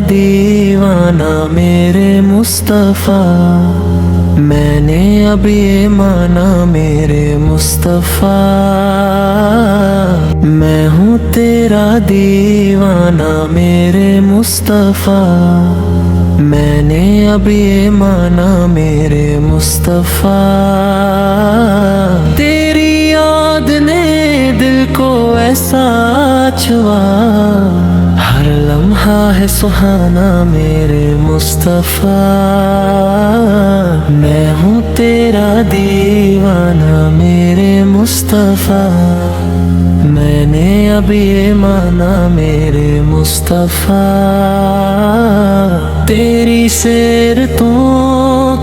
दीवाना मेरे मुस्तफ़ा, मैंने अब ये माना मेरे मुस्तफ़ा। मैं हूँ तेरा दीवाना मेरे मुस्तफ़ा, मैंने अब ये माना मेरे मुस्तफ़ा। तेरी याद ने दिल को ऐसा छुआ, हर लम्हा है सुहाना मेरे मुस्तफ़ा। मैं हूँ तेरा दीवाना मेरे मुस्तफ़ा, मैंने अब ये माना मेरे मुस्तफ़ा। तेरी सीरतों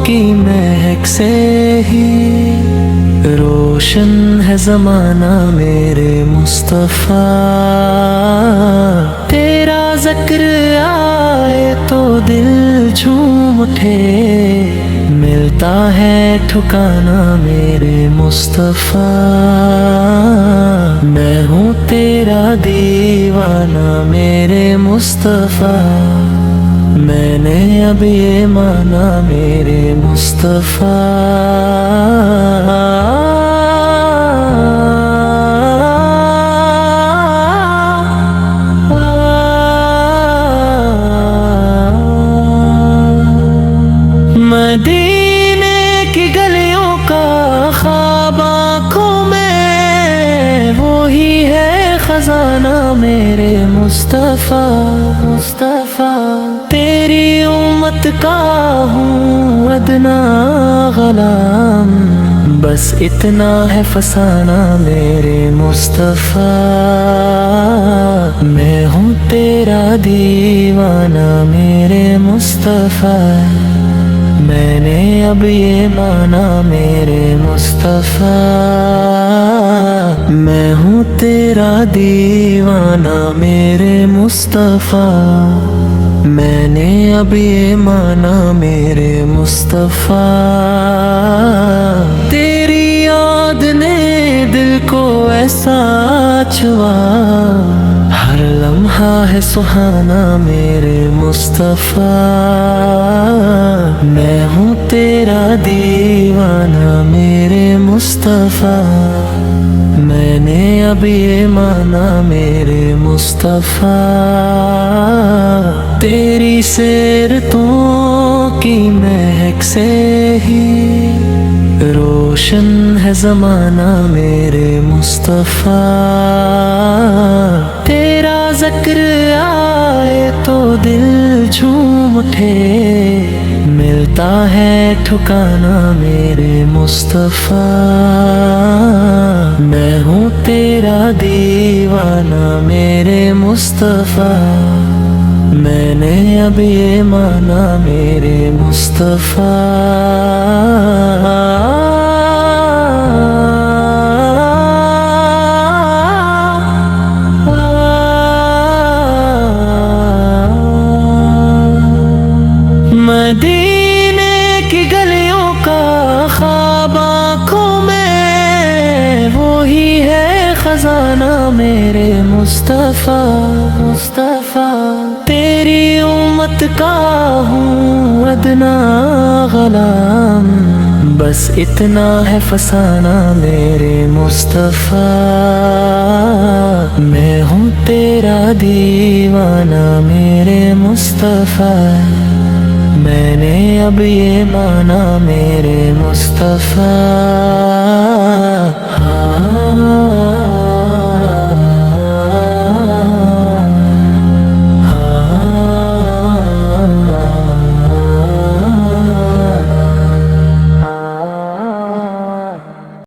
की महक से ही रोशन है ज़माना मेरे मुस्तफ़ा। तेरा ज़िक्र आए तो दिल झूम उठे, मिलता है ठिकाना मेरे मुस्तफ़ा। मैं हूँ तेरा दीवाना मेरे मुस्तफ़ा, मैंने अब ये माना मेरे मुस्तफ़ा। मदीने की गलियों का ख्वाब आँखों में, वो ही है खजाना मेरे मुस्तफ़ा। मुस्तफ़ा तेरी उम्मत का हूँ अदना ग़ुलाम, बस इतना है फसाना मेरे मुस्तफ़ा। मैं हूँ तेरा दीवाना मेरे मुस्तफ़ा, मैंने अब ये माना मेरे मुस्तफ़ा। मैं हूँ तेरा दीवाना मेरे मुस्तफ़ा, मैंने अब ये माना मेरे मुस्तफ़ा। तेरी याद ने दिल को ऐसा छुआ, हर लम्हा है सुहाना मेरे मुस्तफ़ा। मैं हूँ तेरा दीवाना मेरे मुस्तफ़ा, मैंने अब ये माना मेरे मुस्तफ़ा। तेरी सीरतों की महक से ही रोशन है ज़माना मेरे मुस्तफ़ा। तेरा ज़िक्र आए तो दिल झूम उठे, मिलता है ठिकाना मेरे मुस्तफ़ा। मैं हूँ तेरा दीवाना मेरे मुस्तफ़ा, मैंने अब ये माना मेरे मुस्तफ़ा। मदीने की गलियों का ख्वाब आँखों में, वो ही है खजाना मेरे मुस्तफ़ा। मुस्तफ़ा तेरी उम्मत का हूँ अदना ग़ुलाम, बस इतना है फसाना मेरे मुस्तफ़ा। मैं हूँ तेरा दीवाना मेरे मुस्तफ़ा, मैंने अब ये माना मेरे मुस्तफ़ा।